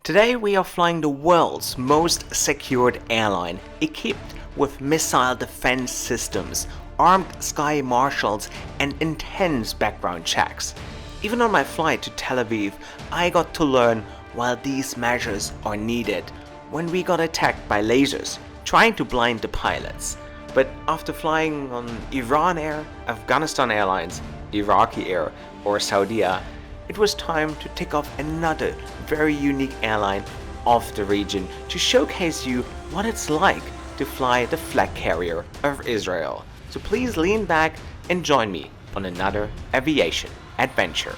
Today we are flying the world's most secured airline, equipped with missile defense systems, armed sky marshals, and intense background checks. Even on my flight to Tel Aviv, I got to learn why these measures are needed when we got attacked by lasers, trying to blind the pilots. But after flying on Iran Air, Afghanistan Airlines, Iraqi Air, or Saudia, it was time to tick off another very unique airline of the region to showcase you what it's like to fly the flag carrier of Israel. So please lean back and join me on another aviation adventure.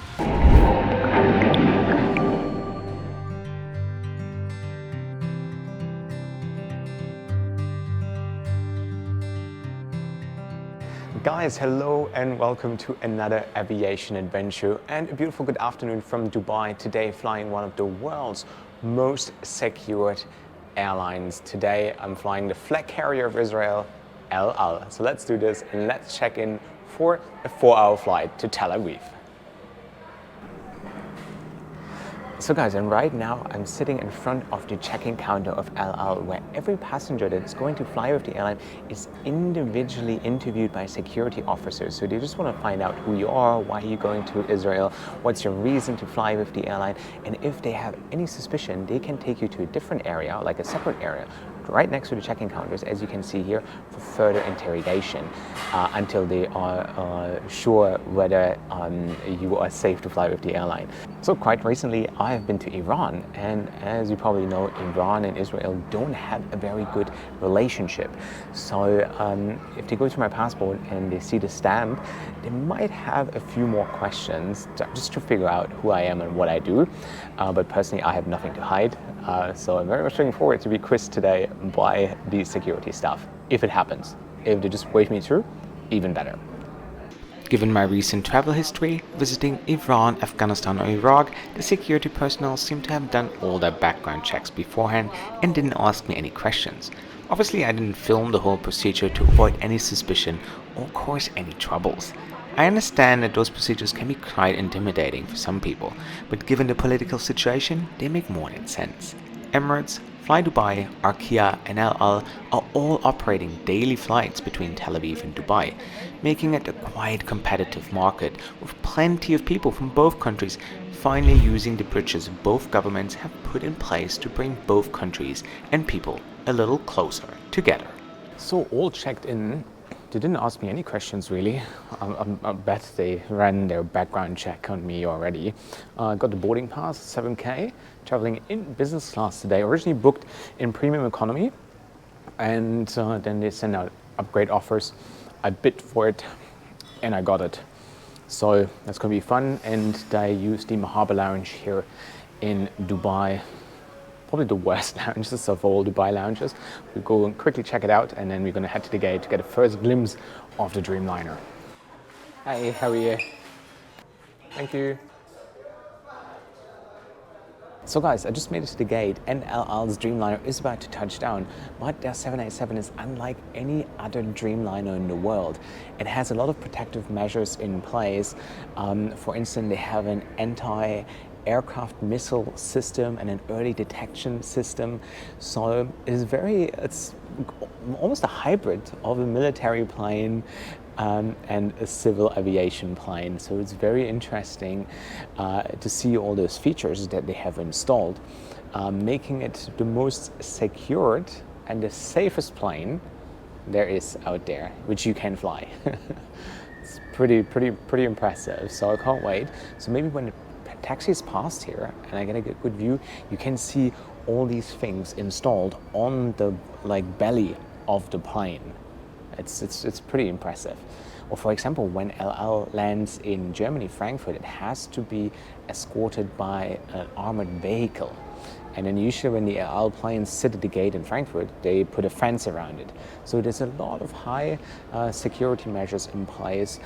Guys, hello and welcome to another aviation adventure and a beautiful good afternoon from Dubai. Today flying one of the world's most secured airlines. Today I'm flying the flag carrier of Israel, El Al. So let's do this and let's check in for a 4-hour flight to Tel Aviv. So guys, and right now I'm sitting in front of the check-in counter of El Al, where every passenger that's going to fly with the airline is individually interviewed by security officers. So they just want to find out who you are, why are you going to Israel, what's your reason to fly with the airline, and if they have any suspicion, they can take you to a different area, like a separate area, right next to the check-in counters, as you can see here, for further interrogation until they are sure whether you are safe to fly with the airline. So quite recently, I have been to Iran, and as you probably know, Iran and Israel don't have a very good relationship. So if they go to my passport and they see the stamp, they might have a few more questions just to figure out who I am and what I do. But personally, I have nothing to hide. So I'm very much looking forward to be quizzed today by the security staff, if it happens. If they just wave me through, even better. Given my recent travel history, visiting Iran, Afghanistan or Iraq, the security personnel seem to have done all their background checks beforehand and didn't ask me any questions. Obviously, I didn't film the whole procedure to avoid any suspicion or cause any troubles. I understand that those procedures can be quite intimidating for some people, but given the political situation, they make more than sense. Emirates, Fly Dubai, Arkia and El Al are all operating daily flights between Tel Aviv and Dubai, making it a quite competitive market with plenty of people from both countries finally using the bridges both governments have put in place to bring both countries and people a little closer together. So all checked in. They didn't ask me any questions really. I bet they ran their background check on me already. Got the boarding pass, 7K, traveling in business class today. Originally booked in premium economy, and then they sent out upgrade offers. I bid for it and I got it. So that's going to be fun, and I used the Mahaba Lounge here in Dubai. Probably the worst lounges of all Dubai lounges. We'll go and quickly check it out, and then we're going to head to the gate to get a first glimpse of the Dreamliner. Hi, how are you? Thank you. So guys, I just made it to the gate and El Al's Dreamliner is about to touch down, but their 787 is unlike any other Dreamliner in the world. It has a lot of protective measures in place. For instance, they have an anti-aircraft missile system and an early detection system. So it's almost a hybrid of a military plane and a civil aviation plane. So it's very interesting to see all those features that they have installed, making it the most secured and the safest plane there is out there, which you can fly. It's pretty impressive. So I can't wait. So maybe when the taxi is past here and I get a good view, you can see all these things installed on the belly of the plane. It's pretty impressive. Or for example, when El Al lands in Germany, Frankfurt, it has to be escorted by an armored vehicle. And then usually when the El Al planes sit at the gate in Frankfurt, they put a fence around it. So there's a lot of high security measures in place,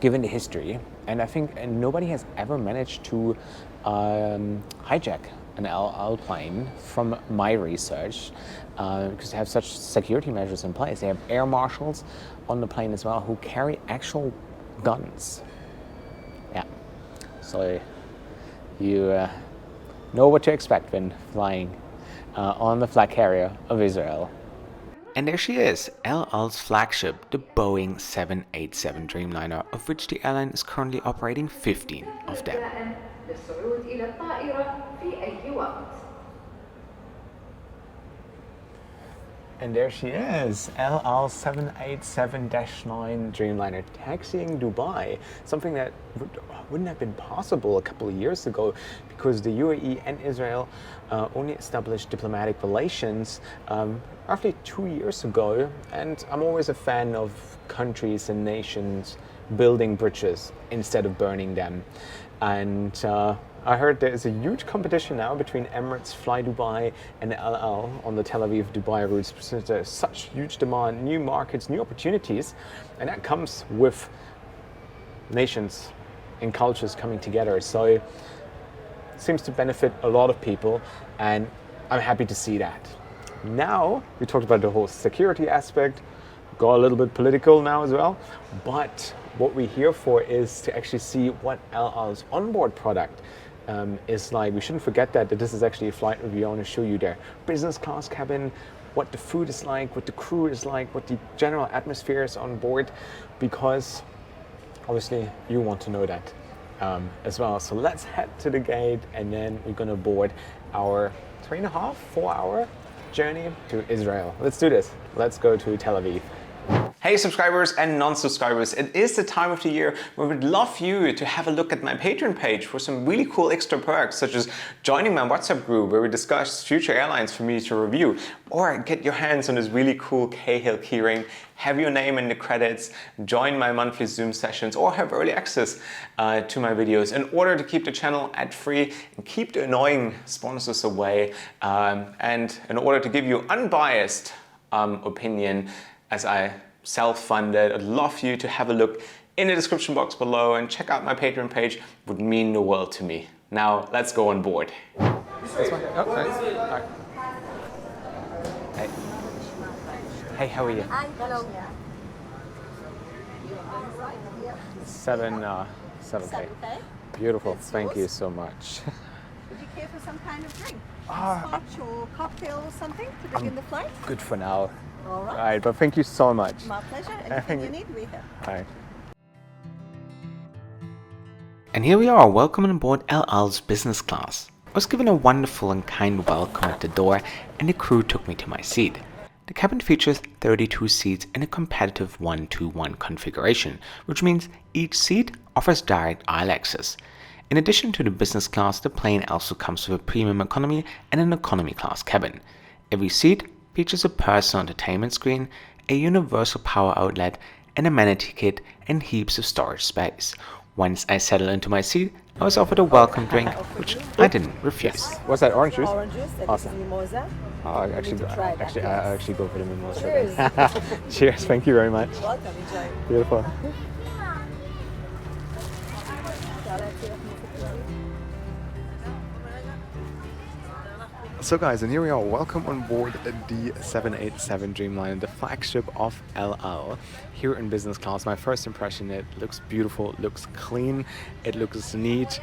given the history. And I think nobody has ever managed to hijack an El Al plane from my research, because they have such security measures in place. They have air marshals on the plane as well who carry actual guns. Yeah, so you know what to expect when flying on the flag carrier of Israel. And there she is, El Al's flagship, the Boeing 787 Dreamliner, of which the airline is currently operating 15 of them. And there she is, El Al 787-9 Dreamliner, taxiing Dubai, something that wouldn't have been possible a couple of years ago because the UAE and Israel only established diplomatic relations roughly 2 years ago. And I'm always a fan of countries and nations building bridges instead of burning them. And I heard there is a huge competition now between Emirates, Fly Dubai, and El Al on the Tel Aviv-Dubai routes since there's such huge demand, new markets, new opportunities, and that comes with nations and cultures coming together. So it seems to benefit a lot of people, and I'm happy to see that. Now, we talked about the whole security aspect, got a little bit political now as well, but what we're here for is to actually see what El Al's onboard product is like. We shouldn't forget that this is actually a flight review. I want to show you their business class cabin, what the food is like, what the crew is like, what the general atmosphere is on board, because obviously you want to know that as well. So let's head to the gate and then we're going to board our 3.5, 4 hour journey to Israel. Let's do this. Let's go to Tel Aviv. Hey subscribers and non-subscribers, it is the time of the year where we'd love you to have a look at my Patreon page for some really cool extra perks, such as joining my WhatsApp group where we discuss future airlines for me to review, or get your hands on this really cool Cahill keyring, have your name in the credits, join my monthly Zoom sessions, or have early access to my videos in order to keep the channel ad-free and keep the annoying sponsors away, and in order to give you unbiased opinion as I self-funded. I'd love you to have a look in the description box below and check out my Patreon page. It would mean the world to me. Now, let's go on board. This one? Oh, nice. All right. Hey. Hey, how are you? Hi, hello. 7K. 7K. Beautiful. That's Thank you yours. so much. Would you care for some kind of drink? Scotch or cocktail or something to begin the flight? Good for now. All All right. right, but thank you so much. My pleasure. Anything you need, we have. All right. And here we are, welcome on board El Al's business class. I was given a wonderful and kind welcome at the door, and the crew took me to my seat. The cabin features 32 seats in a competitive 1-to-1 configuration, which means each seat offers direct aisle access. In addition to the business class, the plane also comes with a premium economy and an economy class cabin. Every seat features a personal entertainment screen, a universal power outlet, an amenity kit, and heaps of storage space. Once I settled into my seat, I was offered a welcome drink, which I didn't refuse. What's that, orange juice? Orange juice and Awesome. this is mimosa. I actually go for the mimosa. Cheers. Cheers, thank you very much. Welcome, enjoy. Beautiful. So guys, and here we are, welcome on board the 787 Dreamliner, the flagship of El Al, here in business class. My first impression, it looks beautiful, it looks clean, it looks neat.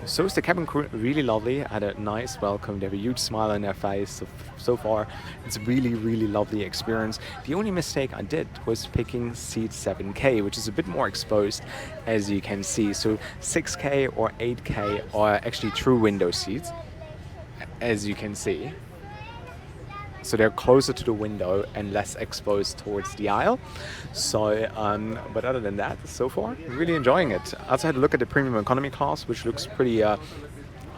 So is the cabin crew, really lovely. I had a nice welcome, they have a huge smile on their face. So far, it's a really, really lovely experience. The only mistake I did was picking seat 7K, which is a bit more exposed, as you can see. So 6K or 8K are actually true window seats, as you can see. So they're closer to the window and less exposed towards the aisle. So, but other than that, so far, really enjoying it. I also had a look at the premium economy class, which looks pretty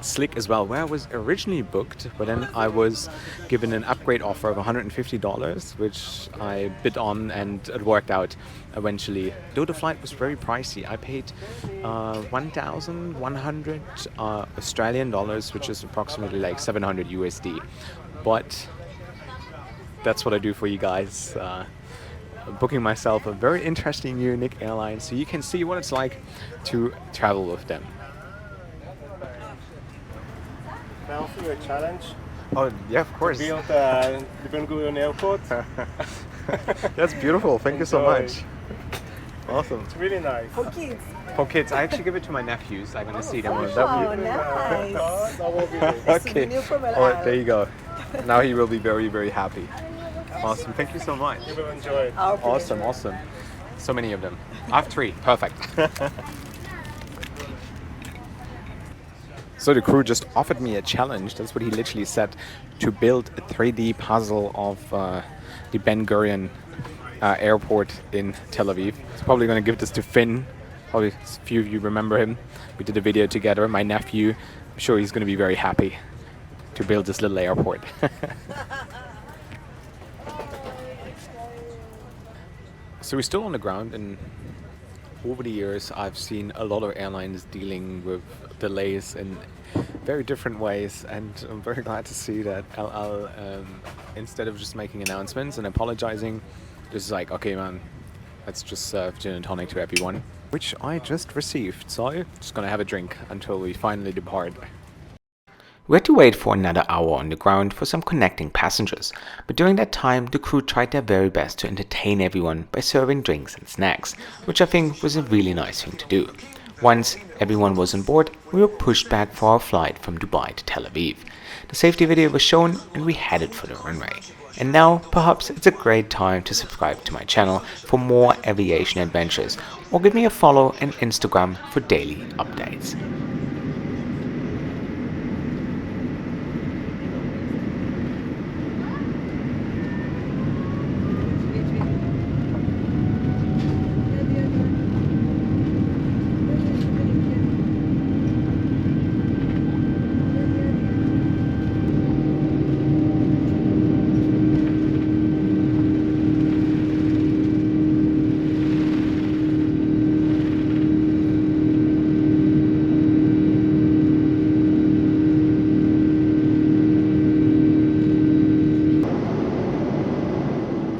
slick as well, where I was originally booked, but then I was given an upgrade offer of $150, which I bid on, and it worked out eventually. Though the flight was very pricey, I paid 1,100 Australian dollars, which is approximately like 700 USD. But that's what I do for you guys. Booking myself a very interesting, unique airline, so you can see what it's like to travel with them. Can I offer you a challenge? Oh, yeah, of course. Build the Ben Gurion Airport. That's beautiful. Thank you so Enjoy. much. Awesome. It's really nice. For kids. For kids, I actually give it to my nephews. I'm gonna see them. Oh, nice. That will be it. Okay. Souvenir from El Oh, Al. there you go. Now he will be very, very happy. Awesome. Thank you so much. You will enjoy it. Our Awesome, pleasure. awesome. So many of them. I have 3. Perfect. So the crew just offered me a challenge. That's what he literally said, to build a 3D puzzle of the Ben Gurion airport in Tel Aviv. It's probably going to give this to Finn. Probably a few of you remember him. We did a video together. My nephew, I'm sure he's going to be very happy to build this little airport. So we're still on the ground, and over the years I've seen a lot of airlines dealing with delays in very different ways, and I'm very glad to see that El Al, instead of just making announcements and apologizing, just is like, okay man, let's just serve gin and tonic to everyone, which I just received, so just gonna have a drink until we finally depart. We had to wait for another hour on the ground for some connecting passengers, but during that time the crew tried their very best to entertain everyone by serving drinks and snacks, which I think was a really nice thing to do. Once everyone was on board, we were pushed back for our flight from Dubai to Tel Aviv. The safety video was shown and we headed for the runway. And now perhaps it's a great time to subscribe to my channel for more aviation adventures, or give me a follow on Instagram for daily updates.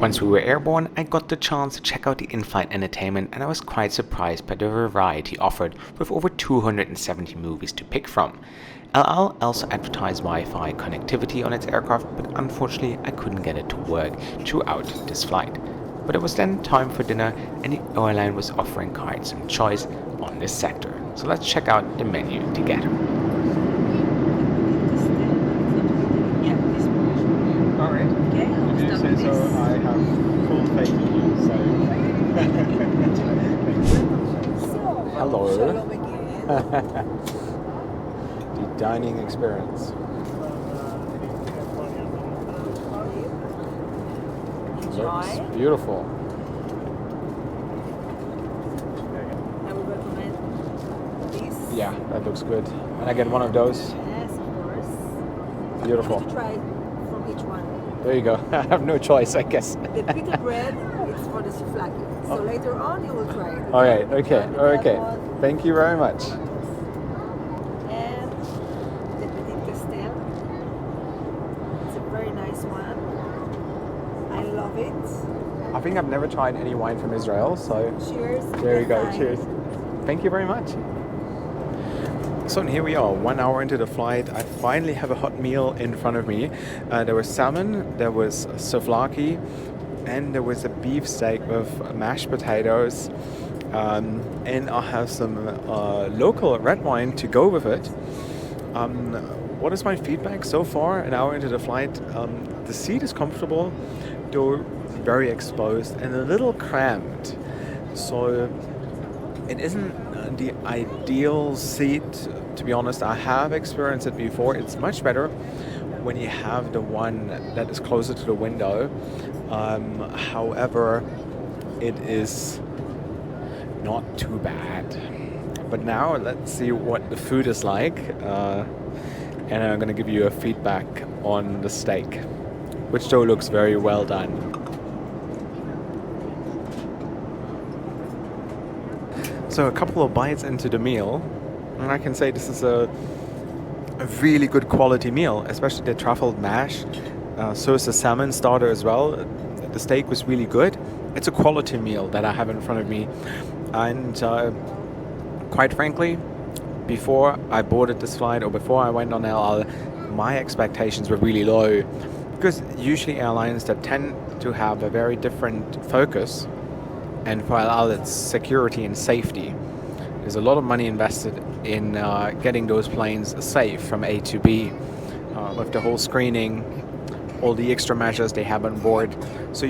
Once we were airborne, I got the chance to check out the in-flight entertainment, and I was quite surprised by the variety offered, with over 270 movies to pick from. El Al also advertised Wi-Fi connectivity on its aircraft, but unfortunately I couldn't get it to work throughout this flight. But it was then time for dinner, and the airline was offering quite some choice on this sector. So let's check out the menu together. Alright. Okay, I'll If you start say with so, this. I have full faith in you, so... So, Hello. shalom again. The dining experience. Looks Enjoy. beautiful. I would recommend this. Yeah, that looks good. And I get one of those. Yes, of course. Beautiful. You have to try from each one. There you go. I have no choice, I guess. The pita bread is for the souvlaki. So later on you will try it. All right. Okay. Try the Okay. other one. Thank you very much. And the petit castel. It's a very nice one. I love it. I think I've never tried any wine from Israel, so Cheers. there you go. L'chaim. Cheers. Thank you very much. So here we are, 1 hour into the flight. I finally have a hot meal in front of me. There was salmon, there was souvlaki, and there was a beef steak with mashed potatoes. And I'll have some local red wine to go with it. What is my feedback so far? An hour into the flight, the seat is comfortable, though very exposed and a little cramped. So it isn't the ideal seat, to be honest. I have experienced it before. It's much better when you have the one that is closer to the window. However, it is not too bad. But now let's see what the food is like, and I'm gonna give you a feedback on the steak, which though looks very well done. So a couple of bites into the meal, and I can say this is a really good quality meal, especially the truffled mash. So is the salmon starter as well. The steak was really good. It's a quality meal that I have in front of me, and quite frankly, before I boarded this flight or before I went on El Al, my expectations were really low, because usually airlines that tend to have a very different focus, and for El Al it's security and safety. There's a lot of money invested in getting those planes safe from A to B, with the whole screening, all the extra measures they have on board. So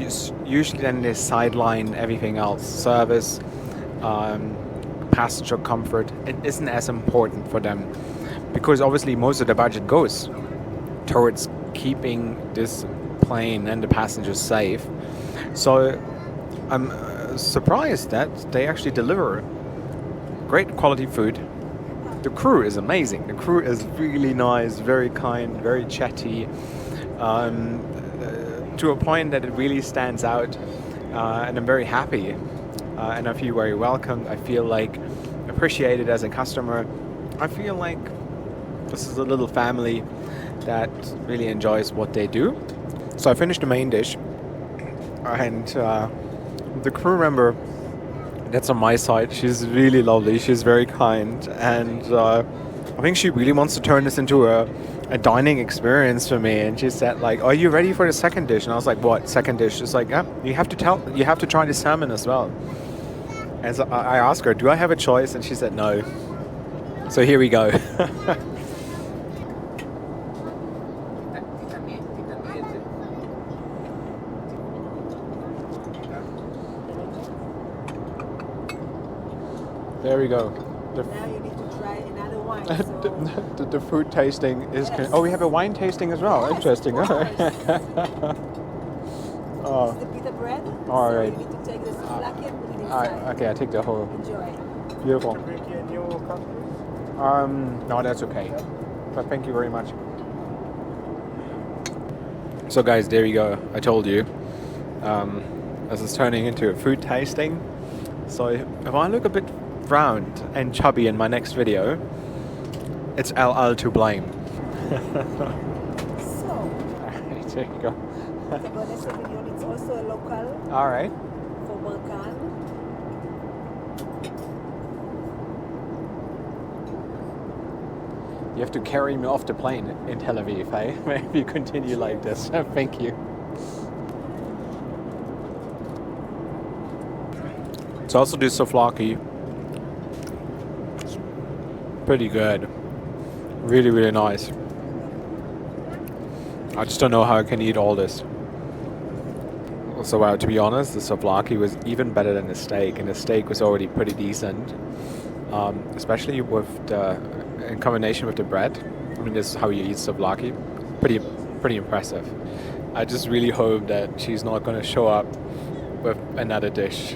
usually then they sideline everything else. Service, passenger comfort, it isn't as important for them, because obviously most of the budget goes towards keeping this plane and the passengers safe. So I'm surprised that they actually deliver great quality food. The crew is amazing. The crew is really nice, very kind, very chatty, to a point that it really stands out, and I'm very happy, and I feel very welcomed. I feel like appreciated as a customer. I feel like this is a little family that really enjoys what they do. So I finished the main dish, and the crew member that's on my side, she's really lovely, she's very kind, and I think she really wants to turn this into a dining experience for me. And she said, like, are you ready for the second dish? And I was like, what second dish? She's like, yeah, you have to try the salmon as well. And so I asked her, do I have a choice? And she said no. So here we go. There we go. Now you need to try another wine. So. The food tasting is... Yes. Oh, we have a wine tasting as well. Yes, Interesting. of course. Oh. This is the pita bread. All so right. You need to take the souvlaki and put it inside. Okay, I take the whole... Enjoy. Beautiful. To make a new country? No, that's okay. But thank you very much. So guys, there you go. I told you. This is turning into a food tasting. So if I look a bit round and chubby in my next video, it's LL to blame. So, There you go. Cabernet Sauvignon, it's also a local All right. for Balkan. You have to carry me off the plane in Tel Aviv, eh? Maybe you continue like this. Thank you. It's also the souvlaki. Pretty good. Really, really nice. I just don't know how I can eat all this. So to be honest, the souvlaki was even better than the steak, and the steak was already pretty decent. Especially with in combination with the bread. I mean, this is how you eat souvlaki. Pretty impressive. I just really hope that she's not going to show up with another dish,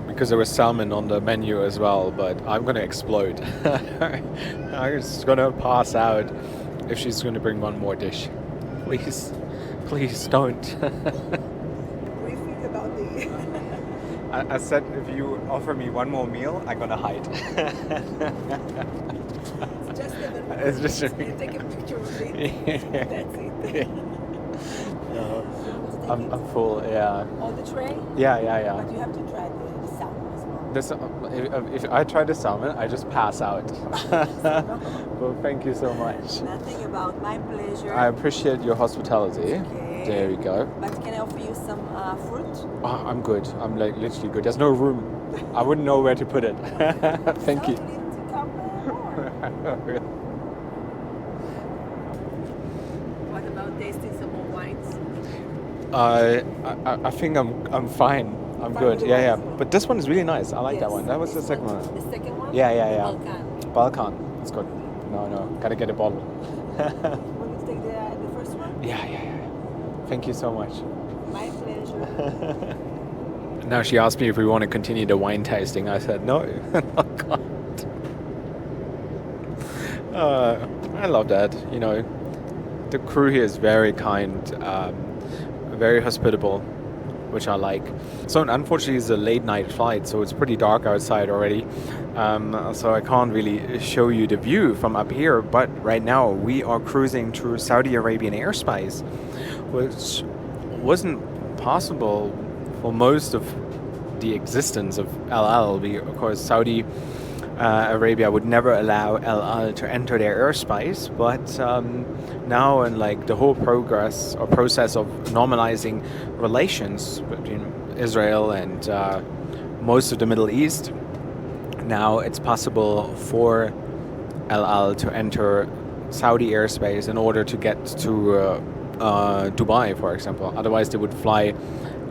because there was salmon on the menu as well, but I'm going to explode. I'm just going to pass out if she's going to bring one more dish. Please don't. We think about the... I said if you offer me one more meal, I'm going to hide. Just a It's just a- and take a picture of it. That's it. No, I'm full, yeah. On the tray? Yeah. But you have to try the salmon as well. This, if I try the salmon, I just pass out. Well, thank you so much. Nothing about my pleasure. I appreciate your hospitality. Okay. There we go. But can I offer you some fruit? Oh, I'm good. I'm like literally good. There's no room. I wouldn't know where to put it. Thank you. So you need to come more. What about tasting some more wines? I think I'm fine. I'm Fine good. with the Yeah. wines? But this one is really nice. I like that Yes. one. That was the This second one. The second one? Yeah. Balkan. Balkan. It's good. No. Gotta get a bottle. Want me to take the first one? Yeah. Thank you so much. My pleasure. Now she asked me if we want to continue the wine tasting. I said no. I can't. I love that. You know, the crew here is very kind, very hospitable, which I like. So unfortunately it's a late night flight, so it's pretty dark outside already. So I can't really show you the view from up here, but right now we are cruising through Saudi Arabian airspace, which wasn't possible for most of the existence of LL. Of course, Saudi Arabia would never allow LL to enter their airspace, but now in like the whole process of normalizing relations between Israel and most of the Middle East, Now it's possible for El Al to enter Saudi airspace in order to get to Dubai, for example. Otherwise, they would fly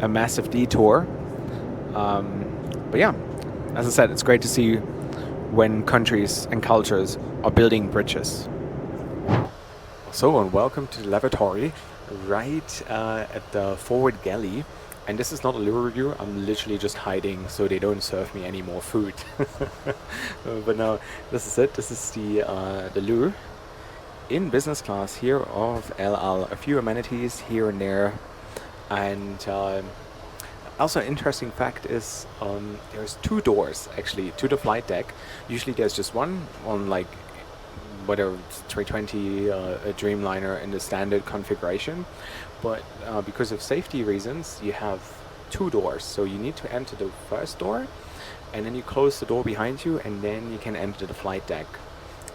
a massive detour. But yeah, as I said, it's great to see when countries and cultures are building bridges. So, and welcome to the Lavatory, right at the forward galley. And this is not a loo review, I'm literally just hiding so they don't serve me any more food. But no, this is it. This is the loo in business class here of El Al. A few amenities here and there. And also an interesting fact is there's 2 doors actually to the flight deck. Usually there's just one on like whether it's 320 a Dreamliner in the standard configuration, but because of safety reasons you have 2 doors, so you need to enter the first door and then you close the door behind you and then you can enter the flight deck.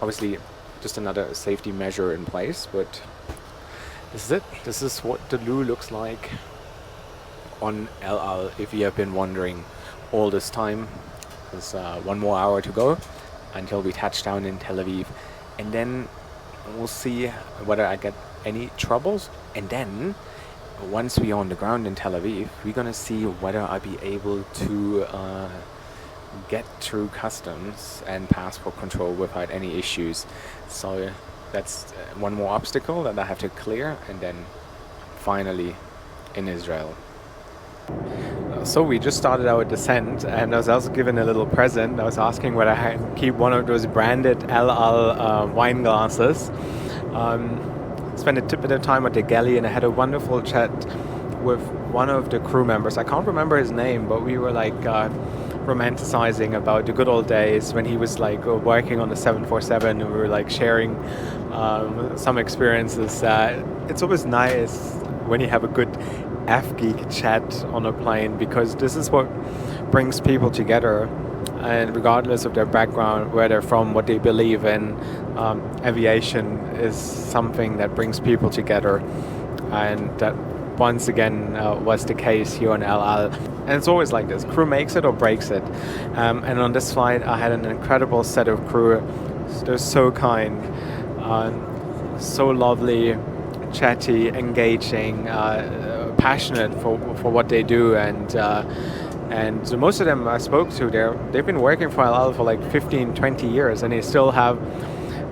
Obviously just another safety measure in place, but this is it. This is what the loo looks like on El Al, if you have been wondering all this time. There's 1 more hour to go until we touch down in Tel Aviv, and then we'll see whether I get any troubles. And then once we're on the ground in Tel Aviv, we're gonna see whether I'll be able to get through customs and passport control without any issues. So that's 1 more obstacle that I have to clear, and then finally in Israel. So we just started our descent, and I was also given a little present. I was asking whether I can keep one of those branded El Al wine glasses. Spent a bit of time at the galley, and I had a wonderful chat with one of the crew members. I can't remember his name, but we were like romanticizing about the good old days when he was like working on the 747, and we were like sharing some experiences. It's always nice when you have a good F-geek chat on a plane, because this is what brings people together, and regardless of their background, where they're from, what they believe in, aviation is something that brings people together, and that once again was the case here on El Al. And it's always like this, crew makes it or breaks it. And on this flight I had an incredible set of crew. They're so kind, so lovely, chatty, engaging, passionate for what they do, and most of them I spoke to, they've been working for El Al for like 15-20 years, and they still have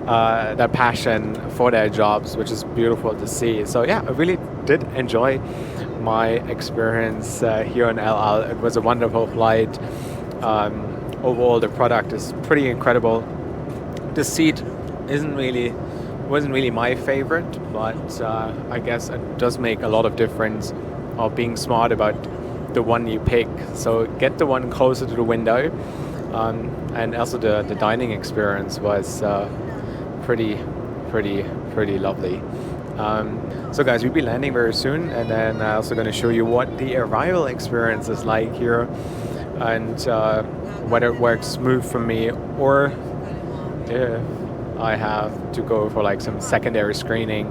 that passion for their jobs, which is beautiful to see. So yeah, I really did enjoy my experience here in El Al. It was a wonderful flight. Overall the product is pretty incredible. The seat wasn't really my favorite, but I guess it does make a lot of difference of being smart about the one you pick. So get the one closer to the window, and also the dining experience was pretty lovely. So guys, we'll be landing very soon, and then I'm also going to show you what the arrival experience is like here, and whether it works smooth for me, or if I have to go for like some secondary screening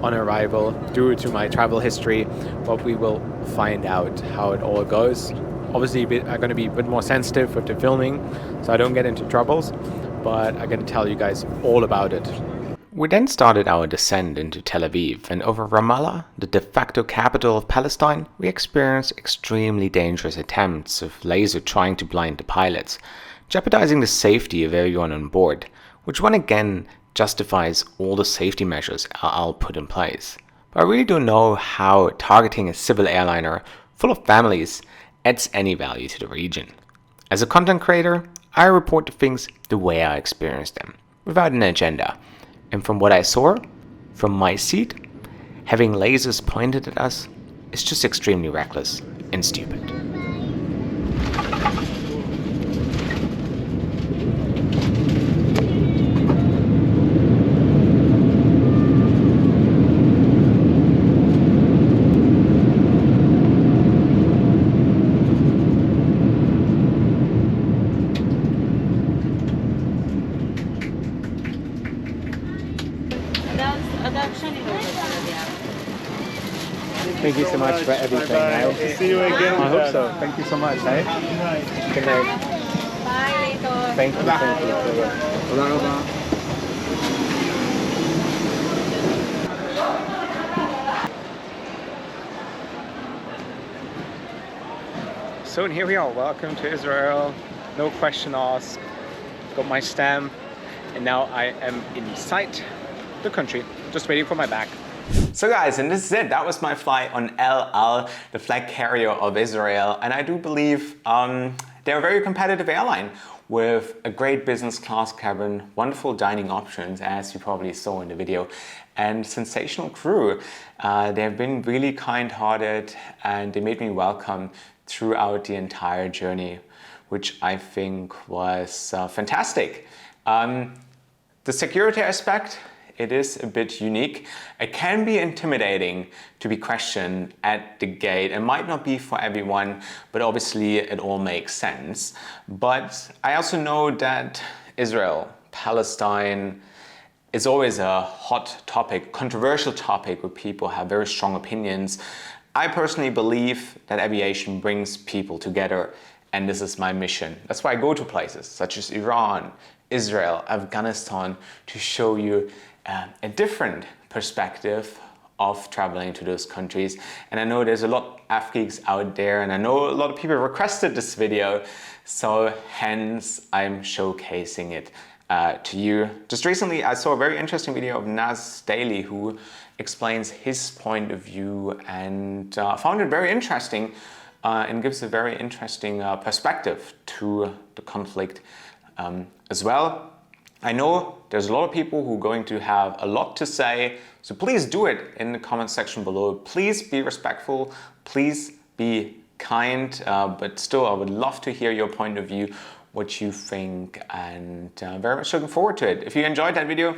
on arrival due to my travel history. But we will find out how it all goes. Obviously I'm going to be a bit more sensitive with the filming so I don't get into troubles, but I'm going to tell you guys all about it. We then started our descent into Tel Aviv, and over Ramallah, the de facto capital of Palestine, we experienced extremely dangerous attempts of laser trying to blind the pilots, jeopardizing the safety of everyone on board, which one again justifies all the safety measures I'll put in place. But I really don't know how targeting a civil airliner full of families adds any value to the region. As a content creator, I report the things the way I experience them, without an agenda. And from what I saw, from my seat, having lasers pointed at us is just extremely reckless and stupid. Thank you so much for everything. Bye-bye. See you again. I hope so. Thank you so much. Good night. Bye. Thank you. Thank you. So and here we are, welcome to Israel, no question asked, got my stamp, and now I am inside the country, just waiting for my bag. So guys, and this is it, that was my flight on El Al, the flag carrier of Israel, and I do believe they're a very competitive airline with a great business class cabin, wonderful dining options as you probably saw in the video, and sensational crew. They have been really kind-hearted and they made me welcome throughout the entire journey, which I think was fantastic. The security aspect, it is a bit unique. It can be intimidating to be questioned at the gate. It might not be for everyone, but obviously it all makes sense. But I also know that Israel, Palestine, is always a hot topic, controversial topic where people have very strong opinions. I personally believe that aviation brings people together, and this is my mission. That's why I go to places such as Iran, Israel, Afghanistan, to show you a different perspective of traveling to those countries. And I know there's a lot of AvGeeks out there, and I know a lot of people requested this video, so hence I'm showcasing it to you. Just recently I saw a very interesting video of Naz Daily who explains his point of view, and found it very interesting and gives a very interesting perspective to the conflict as well. I know there's a lot of people who are going to have a lot to say, so please do it in the comment section below. Please be respectful, please be kind, but still I would love to hear your point of view, what you think, and very much looking forward to it. If you enjoyed that video,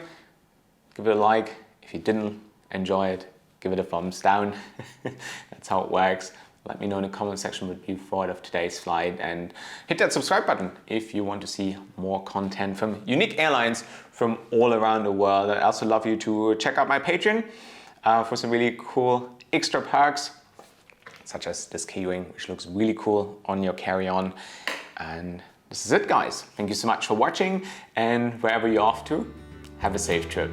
give it a like. If you didn't enjoy it, give it a thumbs down. That's how it works. Let me know in the comment section what you thought of today's flight, and hit that subscribe button if you want to see more content from unique airlines from all around the world. I'd also love you to check out my Patreon for some really cool extra perks, such as this keyring, which looks really cool on your carry-on. And this is it, guys. Thank you so much for watching, and wherever you're off to, have a safe trip.